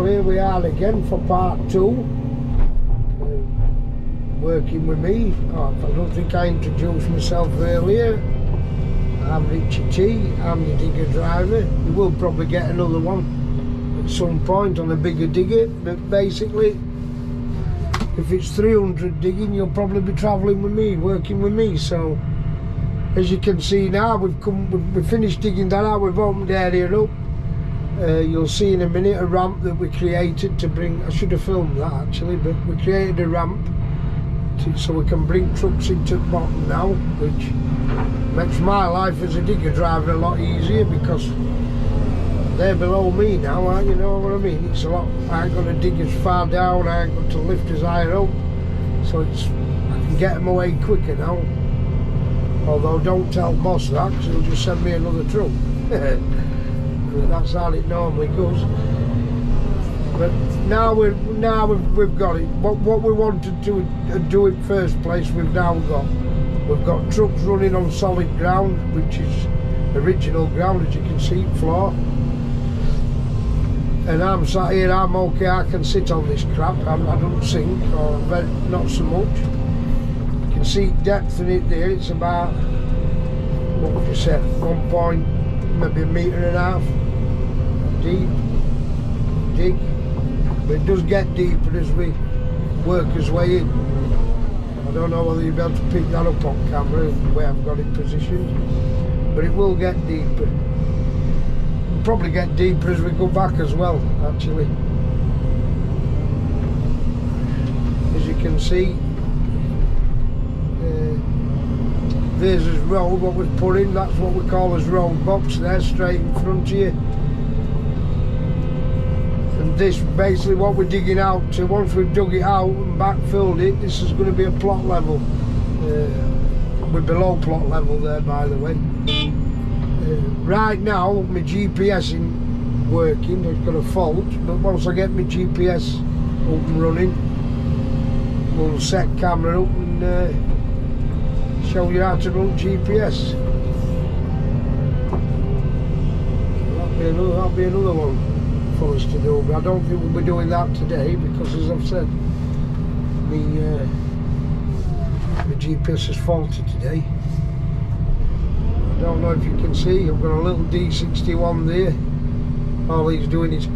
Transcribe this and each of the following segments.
Well, here we are again for part 2. Working with me. I don't think I introduced myself earlier. I'm Richie T. I'm the digger driver. You will probably get another one at some point on a bigger digger, but basically, if it's 300 digging, you'll probably be travelling with me, working with me. So, as you can see now, we've finished digging that out. We've opened the area up. You'll see in a minute a ramp that we created to bring. I should have filmed that actually, but we created a ramp so we can bring trucks into the bottom now, which makes my life as a digger driver a lot easier because they're below me now, you know what I mean? It's a lot. I ain't got to dig as far down, I ain't got to lift as high up, so I can get them away quicker now. Although don't tell boss that, because he'll just send me another truck. That's how it normally goes. But now we've got it. What we wanted to do in first place, we've now got. We've got trucks running on solid ground, which is original ground, as you can see, floor. And I'm sat here, I'm okay, I can sit on this crap, I don't sink, or not so much. You can see depth in it there, it's about, what would you say, 1 point, maybe 1.5 meters deep, dig. But it does get deeper as we work his way in. I don't know whether you'll be able to pick that up on camera, the way I've got it positioned, but it will get deeper. It'll probably get deeper as we go back as well, actually. As you can see, there's his road, what we've put in, that's what we call his road box there, straight in front of you. And this basically what we're digging out to. Once we've dug it out and backfilled it, this is going to be a plot level. We're below plot level there, by the way. Right now my GPS isn't working, it's got a fault, but once I get my GPS up and running, we'll set camera up and show you how to run GPS. That'll be another one for us to do, but I don't think we'll be doing that today because, as I've said, the GPS is faulty today. I don't know if you can see, I've got a little D61 there. All he's doing is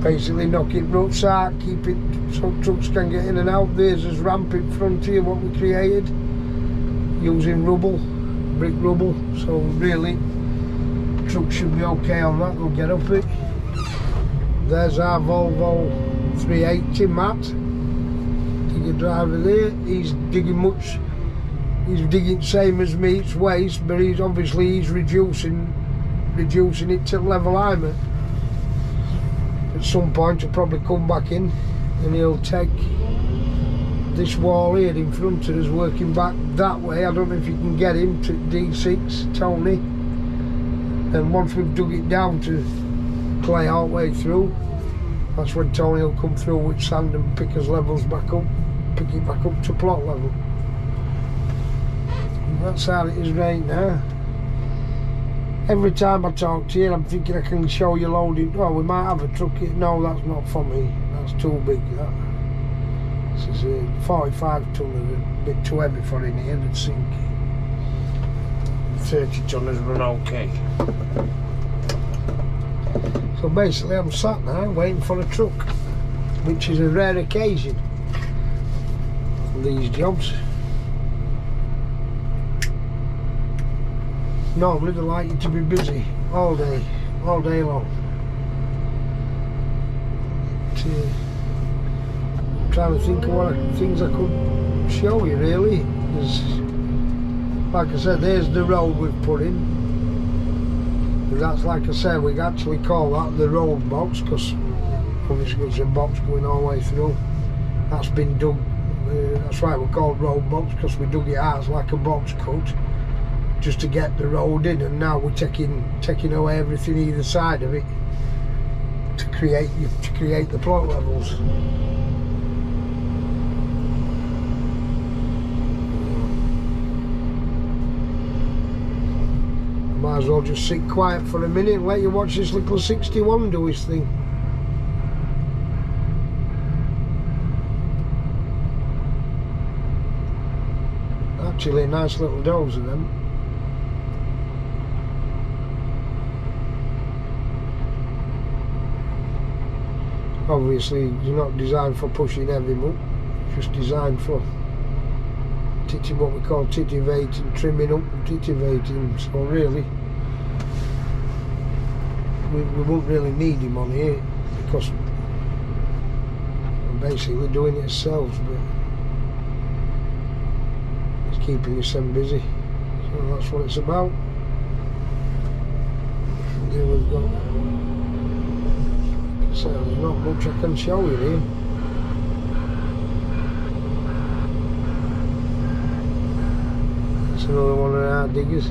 basically knocking ropes out, keep it so trucks can get in and out. There's his ramp in front here, what we created, using rubble, brick rubble, so really trucks should be okay on that, they'll get up it. There's our Volvo 380 Matt, digger driver there. He's digging same as me, it's waste, but he's reducing it to level I'm at. At some point he'll probably come back in and he'll take this wall here in front of us, working back that way. I don't know if you can get him to D6, Tony. And once we've dug it down to clay all the way through, that's when Tony will come through with sand and pick his levels back up, pick it back up to plot level. And that's how it is right now. Every time I talk to you, I'm thinking I can show you loading. Oh, we might have a truck here. No, that's not for me, that's too big, that. This is a 45 tonner, a bit too heavy for in here, it'd sink. 30 tonners run okay. So basically I'm sat now waiting for a truck, which is a rare occasion on these jobs. Normally they like you to be busy all day long. I'm trying to think of what things I could show you really. Like I said, there's the road we've put in. That's, like I said, we actually call that the road box because obviously it's a box going all the way through. That's been dug, that's why we're called road box, because we dug it out as like a box cut just to get the road in, and now we're taking away everything either side of it to create the plot levels. Might as well just sit quiet for a minute and let you watch this little 61 do his thing. actually a nice little dozer them. Obviously they're not designed for pushing heavy muck, just designed for what we call titivating, trimming up and titivating. So really we won't really need him on here because we're basically doing it ourselves, but it's keeping us busy, so that's what it's about. Here we've got, so there's not much I can show you here. It's another one of our diggers.